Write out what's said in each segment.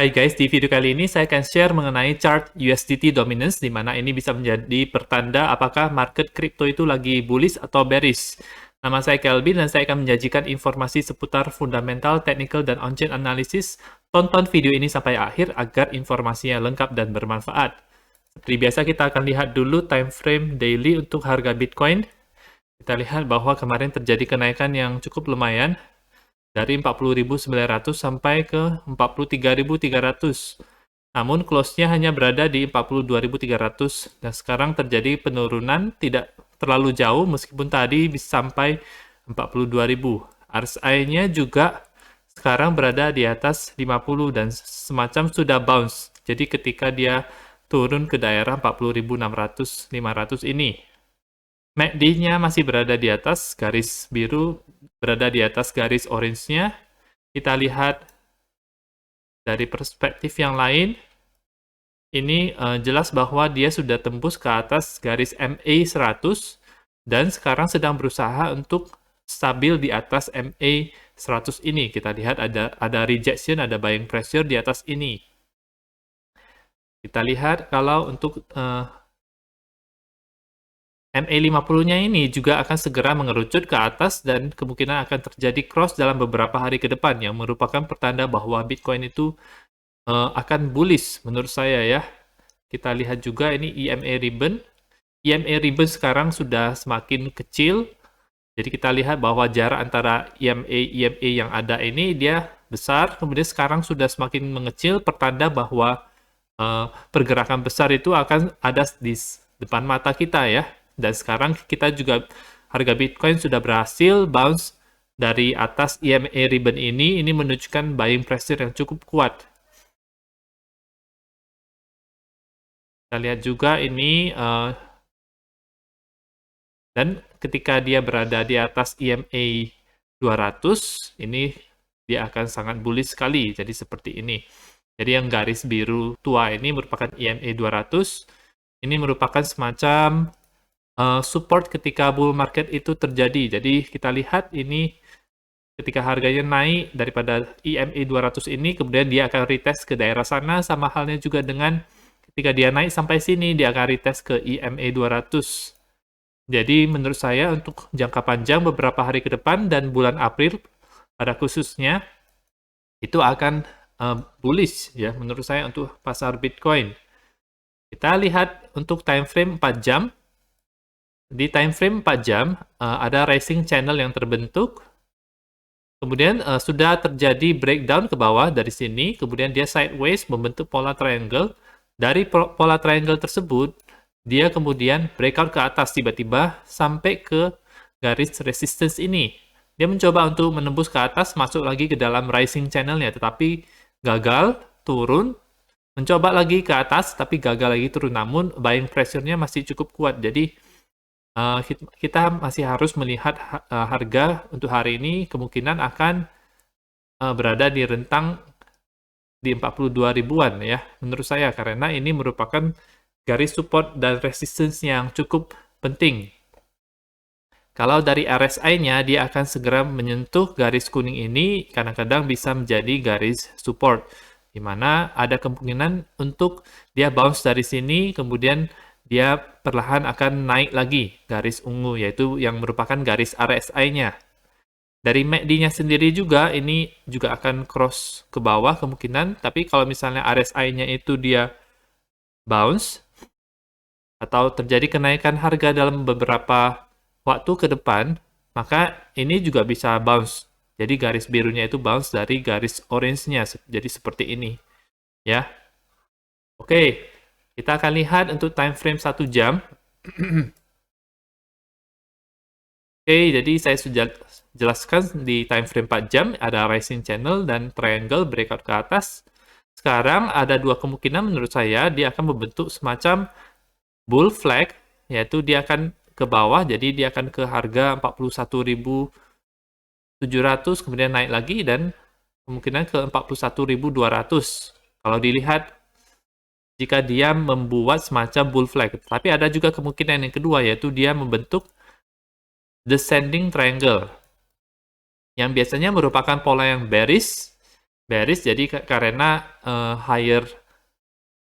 Hai guys, di video kali ini saya akan share mengenai chart USDT dominance, di mana ini bisa menjadi pertanda apakah market crypto itu lagi bullish atau bearish. Nama saya Kelvin dan saya akan menyajikan informasi seputar fundamental, technical, dan on-chain analysis. Tonton video ini sampai akhir agar informasinya lengkap dan bermanfaat. Seperti biasa kita akan lihat dulu time frame daily untuk harga Bitcoin. Kita lihat bahwa kemarin terjadi kenaikan yang cukup lumayan, dari 40.900 sampai ke 43.300. Namun close-nya hanya berada di 42.300 dan sekarang terjadi penurunan tidak terlalu jauh meskipun tadi bisa sampai 42.000. RSI-nya juga sekarang berada di atas 50 dan semacam sudah bounce. Jadi ketika dia turun ke daerah 40.600 500 ini, MACD-nya masih berada di atas garis biru, berada di atas garis orange-nya. Kita lihat dari perspektif yang lain, ini jelas bahwa dia sudah tembus ke atas garis MA 100 dan sekarang sedang berusaha untuk stabil di atas MA 100 ini. Kita lihat ada rejection, ada buying pressure di atas ini. Kita lihat kalau untuk MA50-nya ini juga akan segera mengerucut ke atas dan kemungkinan akan terjadi cross dalam beberapa hari ke depan yang merupakan pertanda bahwa Bitcoin itu akan bullish menurut saya ya. Kita lihat juga ini EMA ribbon. EMA ribbon sekarang sudah semakin kecil. Jadi kita lihat bahwa jarak antara EMA yang ada ini dia besar, kemudian sekarang sudah semakin mengecil, pertanda bahwa pergerakan besar itu akan ada di depan mata kita ya. Dan sekarang kita juga harga Bitcoin sudah berhasil bounce dari atas EMA ribbon ini menunjukkan buying pressure yang cukup kuat. Kita lihat juga ini dan ketika dia berada di atas EMA 200, ini dia akan sangat bullish sekali. Jadi seperti ini. Jadi yang garis biru tua ini merupakan EMA 200. Ini merupakan semacam support ketika bull market itu terjadi. Jadi kita lihat ini ketika harganya naik daripada EMA 200 ini, kemudian dia akan retest ke daerah sana, sama halnya juga dengan ketika dia naik sampai sini, dia akan retest ke EMA 200. Jadi menurut saya untuk jangka panjang beberapa hari ke depan dan bulan April pada khususnya, itu akan bullish ya menurut saya untuk pasar Bitcoin. Kita lihat untuk time frame 4 jam. Di time frame 4 jam, ada rising channel yang terbentuk. Kemudian sudah terjadi breakdown ke bawah dari sini. Kemudian dia sideways membentuk pola triangle. Dari pola triangle tersebut, dia kemudian breakout ke atas tiba-tiba sampai ke garis resistance ini. Dia mencoba untuk menembus ke atas, masuk lagi ke dalam rising channelnya, tetapi gagal, turun. Mencoba lagi ke atas, tapi gagal lagi turun. Namun buying pressure-nya masih cukup kuat. Jadi kita masih harus melihat harga untuk hari ini kemungkinan akan berada di rentang di 42 ribuan ya menurut saya, karena ini merupakan garis support dan resistance yang cukup penting. Kalau dari RSI-nya dia akan segera menyentuh garis kuning ini, kadang-kadang bisa menjadi garis support, di mana ada kemungkinan untuk dia bounce dari sini, kemudian dia perlahan akan naik lagi garis ungu, yaitu yang merupakan garis RSI-nya. Dari MACD-nya sendiri juga, ini juga akan cross ke bawah kemungkinan, tapi kalau misalnya RSI-nya itu dia bounce, atau terjadi kenaikan harga dalam beberapa waktu ke depan, maka ini juga bisa bounce. Jadi garis birunya itu bounce dari garis orange-nya, jadi seperti ini. Ya. Oke. Kita akan lihat untuk time frame 1 jam. Oke, jadi saya sudah jelaskan di time frame 4 jam, ada rising channel dan triangle breakout ke atas. Sekarang ada dua kemungkinan menurut saya, dia akan membentuk semacam bull flag, yaitu dia akan ke bawah, jadi dia akan ke harga 41.700, kemudian naik lagi, dan kemungkinan ke 41.200. Kalau dilihat, jika dia membuat semacam bull flag. Tapi ada juga kemungkinan yang kedua, yaitu dia membentuk descending triangle, yang biasanya merupakan pola yang bearish. bearish, jadi karena higher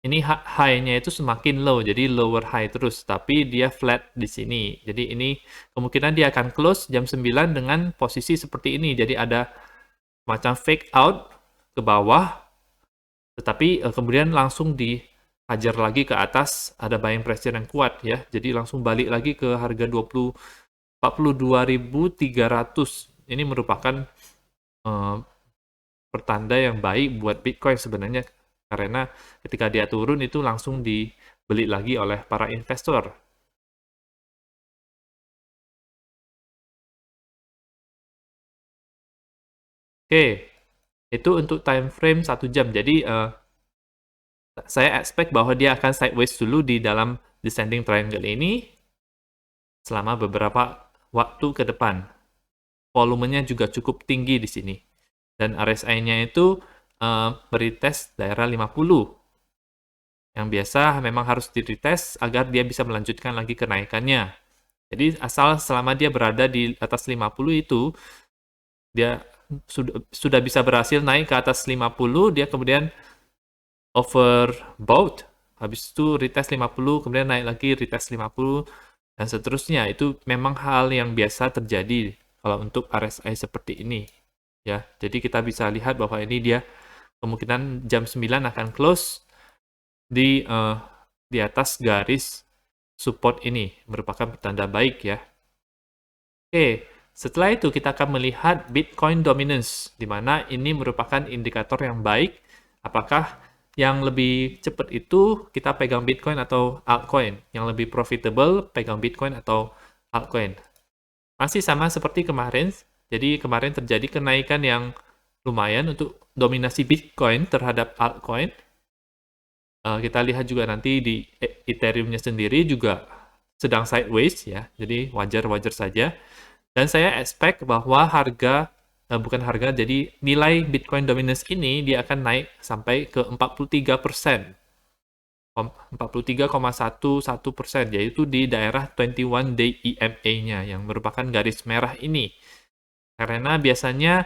ini high-nya itu semakin low, jadi lower high terus, tapi dia flat di sini. Jadi ini kemungkinan dia akan close jam 9 dengan posisi seperti ini. Jadi ada macam fake out ke bawah, tetapi kemudian langsung dihajar lagi ke atas, ada buying pressure yang kuat ya. Jadi langsung balik lagi ke harga 42.300. Ini merupakan pertanda yang baik buat Bitcoin sebenarnya, karena ketika dia turun itu langsung dibeli lagi oleh para investor. Oke, itu untuk time frame 1 jam. Jadi saya expect bahwa dia akan sideways dulu di dalam descending triangle ini selama beberapa waktu ke depan. Volumenya juga cukup tinggi di sini. Dan RSI-nya itu meretest daerah 50. Yang biasa memang harus di-retest agar dia bisa melanjutkan lagi kenaikannya. Jadi asal selama dia berada di atas 50 itu, dia sudah bisa berhasil naik ke atas 50, dia kemudian overbought, habis itu retest 50, kemudian naik lagi retest 50, dan seterusnya. Itu memang hal yang biasa terjadi kalau untuk RSI seperti ini. Ya, jadi kita bisa lihat bahwa ini dia kemungkinan jam 9 akan close di atas garis support ini, merupakan pertanda baik ya. Oke, setelah itu kita akan melihat Bitcoin dominance, di mana ini merupakan indikator yang baik. Apakah yang lebih cepat itu kita pegang Bitcoin atau altcoin? Yang lebih profitable pegang Bitcoin atau altcoin? Masih sama seperti kemarin. Jadi kemarin terjadi kenaikan yang lumayan untuk dominasi Bitcoin terhadap altcoin. Kita lihat juga nanti di Ethereum-nya sendiri juga sedang sideways ya, jadi wajar-wajar saja. Dan saya expect bahwa bukan harga, jadi nilai Bitcoin dominance ini dia akan naik sampai ke 43%. 43,11%, yaitu di daerah 21 day EMA-nya yang merupakan garis merah ini. Karena biasanya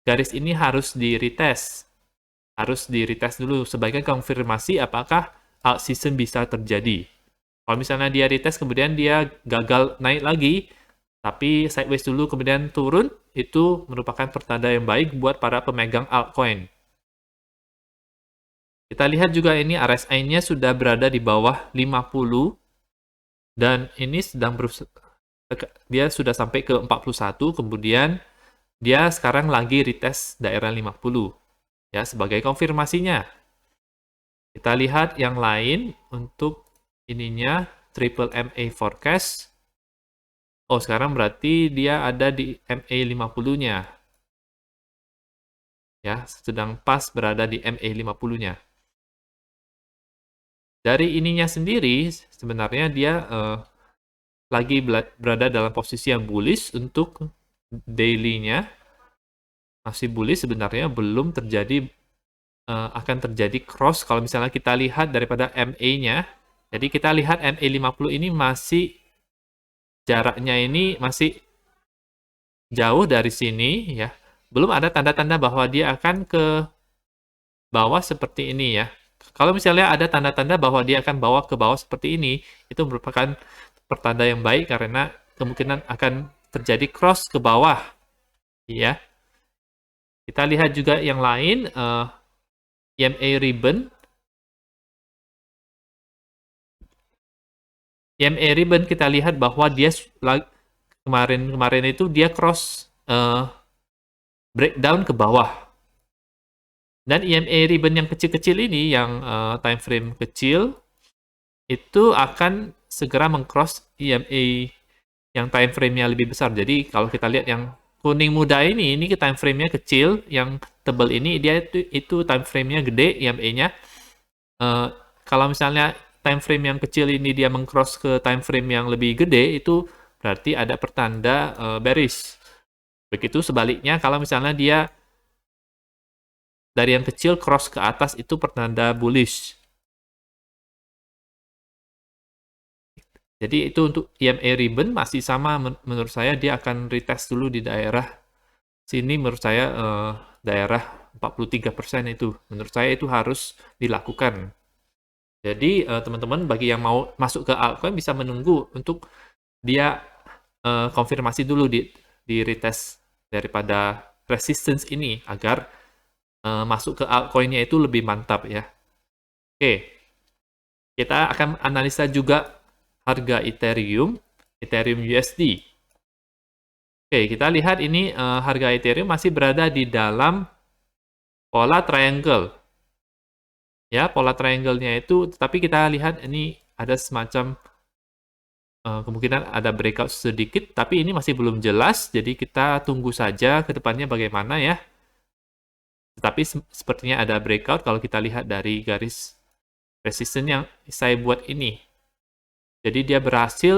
garis ini harus di-retest. Harus di-retest dulu sebagai konfirmasi apakah alt season bisa terjadi. Kalau misalnya dia retest kemudian dia gagal naik lagi, tapi sideways dulu kemudian turun, itu merupakan pertanda yang baik buat para pemegang altcoin. Kita lihat juga ini RSI-nya sudah berada di bawah 50, dan ini dia sudah sampai ke 41, kemudian dia sekarang lagi retest daerah 50. Ya, sebagai konfirmasinya. Kita lihat yang lain untuk ininya, triple MA forecast. Oh, sekarang berarti dia ada di MA 50-nya. Ya, sedang pas berada di MA 50-nya. Dari ininya sendiri, sebenarnya dia lagi berada dalam posisi yang bullish untuk daily-nya. Masih bullish sebenarnya, belum terjadi akan terjadi cross kalau misalnya kita lihat daripada MA-nya. Jadi kita lihat MA 50 ini masih jaraknya ini masih jauh dari sini ya. Belum ada tanda-tanda bahwa dia akan ke bawah seperti ini ya. Kalau misalnya ada tanda-tanda bahwa dia akan bawa ke bawah seperti ini, itu merupakan pertanda yang baik karena kemungkinan akan terjadi cross ke bawah ya. Kita lihat juga yang lain, EMA ribbon. EMA ribbon kita lihat bahwa dia kemarin itu dia cross breakdown ke bawah. Dan EMA ribbon yang kecil-kecil ini, yang time frame kecil, itu akan segera mengcross EMA yang time frame-nya lebih besar. Jadi kalau kita lihat yang kuning muda ini time frame-nya kecil, yang tebal ini dia itu time frame-nya gede, EMA-nya. Kalau misalnya time frame yang kecil ini dia mengcross ke time frame yang lebih gede, itu berarti ada pertanda bearish. Begitu sebaliknya, kalau misalnya dia dari yang kecil cross ke atas, itu pertanda bullish. Jadi itu untuk EMA ribbon masih sama, menurut saya dia akan retest dulu di daerah sini, menurut saya daerah 43% itu. Menurut saya itu harus dilakukan. Jadi teman-teman bagi yang mau masuk ke altcoin bisa menunggu untuk dia konfirmasi dulu di retest daripada resistance ini agar masuk ke altcoin-nya itu lebih mantap ya. Oke, kita akan analisa juga harga Ethereum USD. Oke, kita lihat ini harga Ethereum masih berada di dalam pola triangle. Ya, pola triangle-nya itu, tapi kita lihat ini ada semacam kemungkinan ada breakout sedikit, tapi ini masih belum jelas, jadi kita tunggu saja ke depannya bagaimana ya. Tetapi sepertinya ada breakout kalau kita lihat dari garis resistance yang saya buat ini. Jadi dia berhasil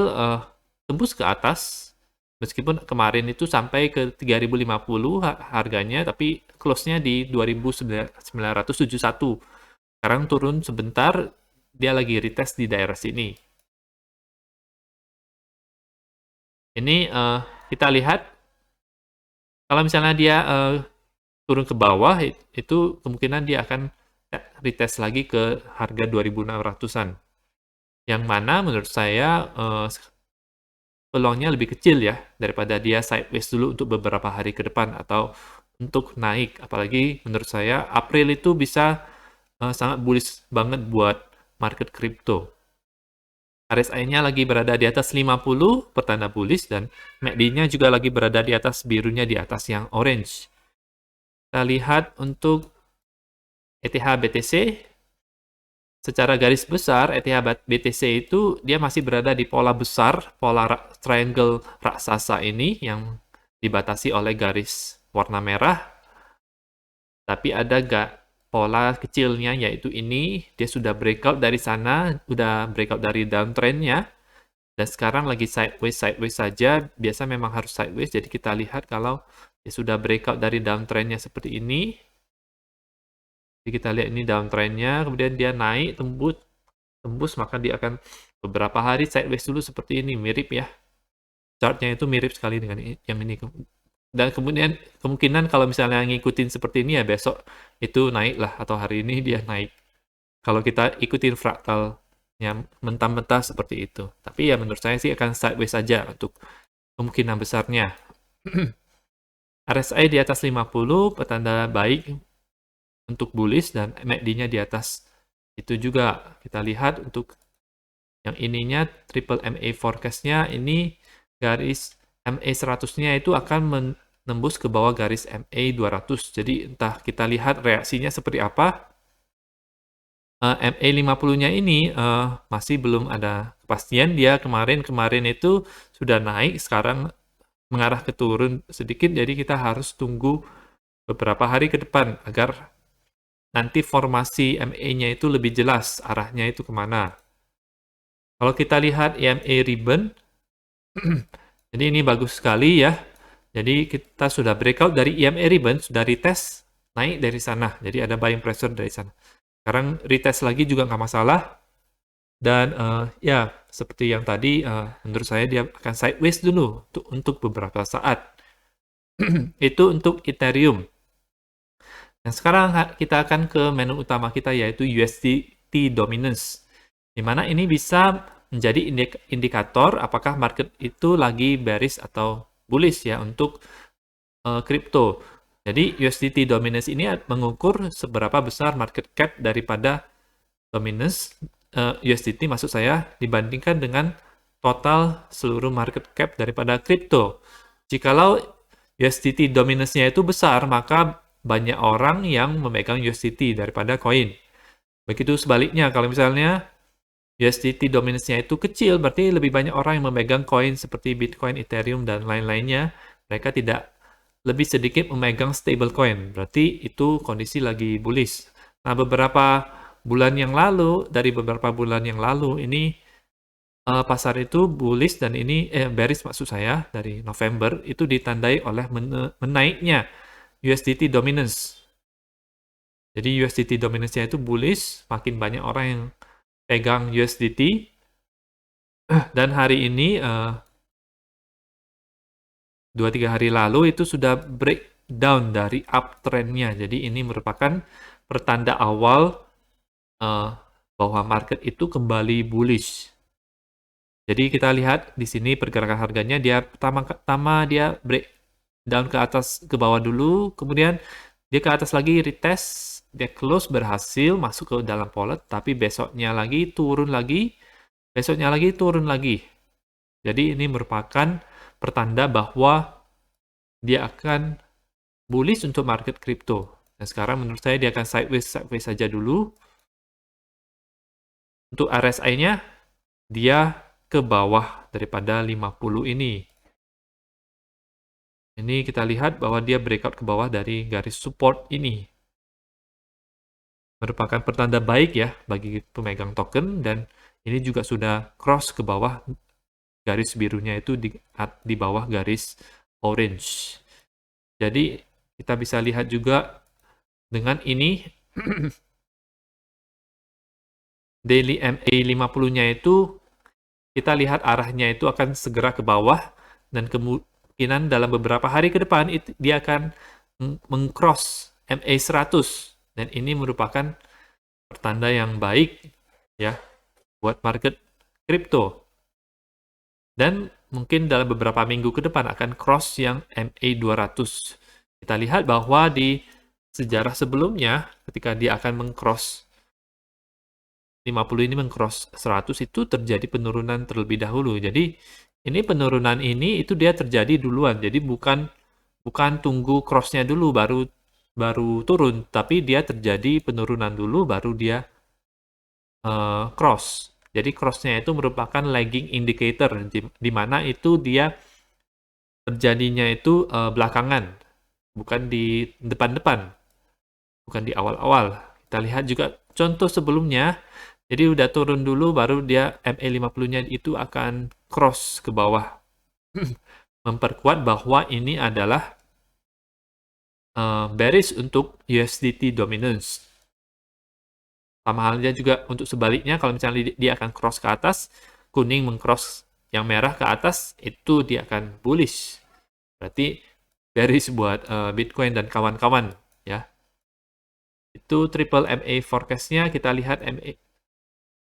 tembus ke atas, meskipun kemarin itu sampai ke 3050 harganya, tapi close-nya di 2971. Sekarang turun sebentar, dia lagi retest di daerah sini. Ini kita lihat, kalau misalnya dia turun ke bawah, itu kemungkinan dia akan retest lagi ke harga 2600-an. Yang mana menurut saya peluangnya lebih kecil ya, daripada dia sideways dulu untuk beberapa hari ke depan, atau untuk naik. Apalagi menurut saya, April itu bisa sangat bullish banget buat market crypto. RSI-nya lagi berada di atas 50, pertanda bullish, dan MACD-nya juga lagi berada di atas birunya, di atas yang orange. Kita lihat untuk ETH BTC, secara garis besar ETH BTC itu dia masih berada di pola besar, pola triangle raksasa ini yang dibatasi oleh garis warna merah. Tapi ada gak pola kecilnya, yaitu ini, dia sudah breakout dari sana, sudah breakout dari downtrend-nya, dan sekarang lagi sideways saja. Biasa memang harus sideways, jadi kita lihat kalau dia sudah breakout dari downtrend-nya seperti ini. Jadi kita lihat ini downtrend-nya, kemudian dia naik, tembus, maka dia akan beberapa hari sideways dulu seperti ini, mirip ya. Chart-nya itu mirip sekali dengan yang ini. Dan kemudian kemungkinan kalau misalnya ngikutin seperti ini ya besok itu naik lah, atau hari ini dia naik. Kalau kita ikutin fraktalnya mentah-mentah seperti itu. Tapi ya menurut saya sih akan sideways saja untuk kemungkinan besarnya. RSI di atas 50, petanda baik untuk bullish, dan MACD-nya di atas itu juga. Kita lihat untuk yang ininya, triple MA forecast-nya ini garis MA 100-nya itu akan menembus ke bawah garis MA 200. Jadi entah kita lihat reaksinya seperti apa. MA 50-nya ini masih belum ada kepastian. Dia kemarin itu sudah naik, sekarang mengarah ke turun sedikit. Jadi kita harus tunggu beberapa hari ke depan agar nanti formasi MA-nya itu lebih jelas arahnya itu kemana. Kalau kita lihat EMA ribbon, jadi ini bagus sekali ya. Jadi kita sudah breakout dari EMA ribbon, sudah retest, naik dari sana. Jadi ada buying pressure dari sana. Sekarang retest lagi juga nggak masalah. Dan ya, seperti yang tadi, menurut saya dia akan sideways dulu untuk beberapa saat. Itu untuk Ethereum. Dan sekarang kita akan ke menu utama kita, yaitu USDT dominance. Di mana ini bisa menjadi indikator apakah market itu lagi bearish atau bullish ya untuk kripto. Jadi USDT dominance ini mengukur seberapa besar market cap daripada dominance USDT, maksud saya, dibandingkan dengan total seluruh market cap daripada kripto. Jikalau USDT dominance-nya itu besar, maka banyak orang yang memegang USDT daripada koin. Begitu sebaliknya, kalau misalnya USDT dominance-nya itu kecil, berarti lebih banyak orang yang memegang koin seperti Bitcoin, Ethereum, dan lain-lainnya. Mereka tidak, lebih sedikit memegang stablecoin. Berarti itu kondisi lagi bullish. Nah, beberapa bulan yang lalu, ini pasar itu bullish, dan ini bearish maksud saya, dari November, itu ditandai oleh menaiknya USDT dominance. Jadi USDT dominance-nya itu bullish, makin banyak orang yang pegang USDT, dan hari ini 2-3 hari lalu itu sudah break breakdown dari uptrendnya. Jadi ini merupakan pertanda awal bahwa market itu kembali bullish. Jadi kita lihat di sini pergerakan harganya, dia pertama dia breakdown ke atas ke bawah dulu, kemudian dia ke atas lagi retest, dia close berhasil masuk ke dalam pola, tapi besoknya lagi turun lagi, besoknya lagi turun lagi. Jadi ini merupakan pertanda bahwa dia akan bullish untuk market crypto. Dan sekarang menurut saya dia akan sideways saja dulu. Untuk RSI-nya dia ke bawah daripada 50 ini. Ini kita lihat bahwa dia breakout ke bawah dari garis support ini. Merupakan pertanda baik ya bagi pemegang token, dan ini juga sudah cross ke bawah garis birunya itu di bawah garis orange. Jadi kita bisa lihat juga dengan ini daily MA 50-nya itu kita lihat arahnya itu akan segera ke bawah, dan kemungkinan dalam beberapa hari ke depan dia akan mengcross MA 100, dan ini merupakan pertanda yang baik ya buat market crypto. Dan mungkin dalam beberapa minggu ke depan akan cross yang MA 200. Kita lihat bahwa di sejarah sebelumnya ketika dia akan mengcross 50 ini mengcross 100 itu terjadi penurunan terlebih dahulu. Jadi ini penurunan ini itu dia terjadi duluan. Jadi bukan tunggu crossnya dulu baru turun, tapi dia terjadi penurunan dulu baru dia cross. Jadi crossnya itu merupakan lagging indicator di mana itu dia terjadinya itu belakangan, bukan di depan-depan, bukan di awal-awal. Kita lihat juga contoh sebelumnya. Jadi udah turun dulu, baru dia MA50-nya itu akan cross ke bawah. Memperkuat bahwa ini adalah bearish untuk USDT dominance. Sama halnya juga untuk sebaliknya, kalau misalnya dia akan cross ke atas, kuning mengcross yang merah ke atas, itu dia akan bullish. Berarti bearish buat Bitcoin dan kawan-kawan. Ya. Itu triple MA forecast-nya, kita lihat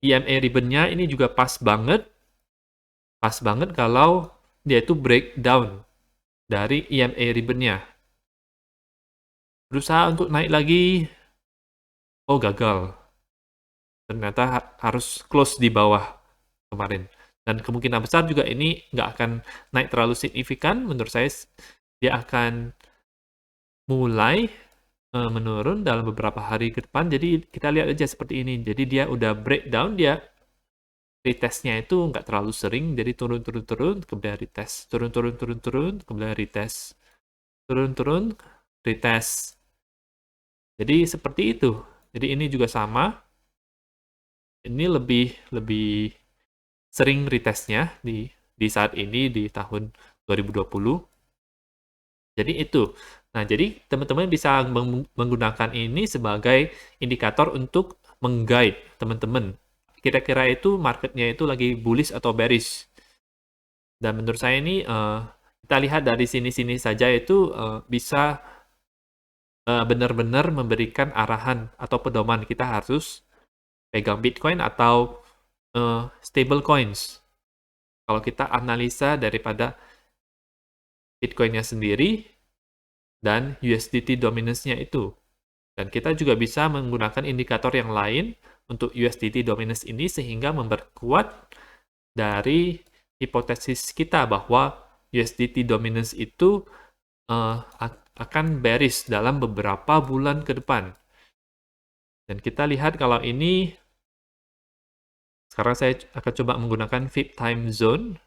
EMA ribbon-nya ini juga pas banget kalau dia itu breakdown dari EMA ribbon-nya. Berusaha untuk naik lagi, oh gagal. Ternyata harus close di bawah kemarin. Dan kemungkinan besar juga ini nggak akan naik terlalu signifikan. Menurut saya dia akan mulai menurun dalam beberapa hari ke depan. Jadi kita lihat aja seperti ini. Jadi dia udah breakdown, dia retestnya itu nggak terlalu sering, jadi turun, kemudian retest, turun, kemudian retest, turun, retest. Jadi seperti itu. Jadi ini juga sama. Ini lebih sering retestnya di saat ini di tahun 2020. Jadi itu. Nah, jadi teman-teman bisa menggunakan ini sebagai indikator untuk meng-guide teman-teman. Kira-kira itu marketnya itu lagi bullish atau bearish. Dan menurut saya ini kita lihat dari sini-sini saja itu bisa benar-benar memberikan arahan atau pedoman kita harus pegang Bitcoin atau stable coins. Kalau kita analisa daripada Bitcoin-nya sendiri dan USDT dominance-nya itu. Dan kita juga bisa menggunakan indikator yang lain untuk USDT dominance ini sehingga memperkuat dari hipotesis kita bahwa USDT dominance itu akan bearish dalam beberapa bulan ke depan. Dan kita lihat kalau ini, sekarang saya akan coba menggunakan VIP time zone,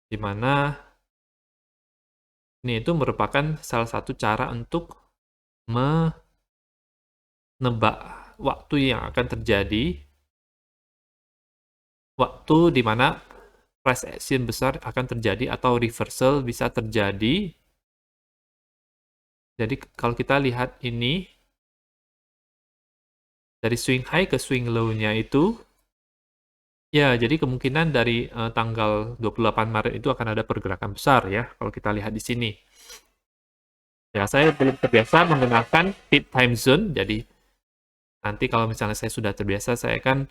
di mana ini itu merupakan salah satu cara untuk menebak waktu yang akan terjadi, waktu di mana price action besar akan terjadi atau reversal bisa terjadi. Jadi kalau kita lihat ini, dari swing high ke swing low-nya itu, ya jadi kemungkinan dari tanggal 28 Maret itu akan ada pergerakan besar ya, kalau kita lihat di sini. Ya, saya belum terbiasa menggunakan peak time zone, jadi nanti kalau misalnya saya sudah terbiasa, saya akan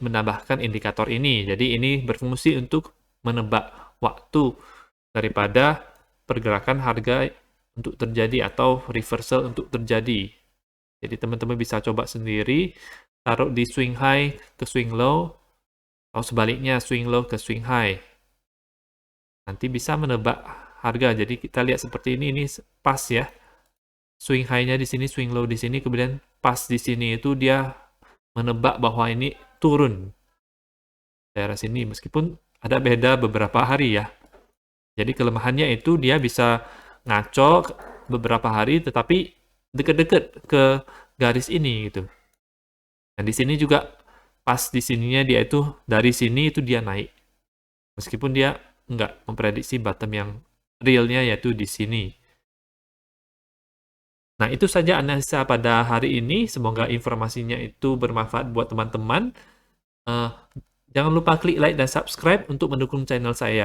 menambahkan indikator ini. Jadi ini berfungsi untuk menebak waktu daripada pergerakan harga untuk terjadi atau reversal untuk terjadi. Jadi teman-teman bisa coba sendiri, taruh di swing high ke swing low, atau sebaliknya swing low ke swing high. Nanti bisa menebak harga. Jadi kita lihat seperti ini pas ya. Swing high-nya di sini, swing low di sini, kemudian pas di sini itu dia menebak bahwa ini turun daerah sini, meskipun ada beda beberapa hari ya. Jadi kelemahannya itu dia bisa ngaco beberapa hari, tetapi deket-deket ke garis ini gitu. Dan di sini juga pas di sininya dia itu dari sini itu dia naik, meskipun dia nggak memprediksi bottom yang realnya yaitu di sini. Nah, itu saja analisa pada hari ini. Semoga informasinya itu bermanfaat buat teman-teman. Jangan lupa klik like dan subscribe untuk mendukung channel saya.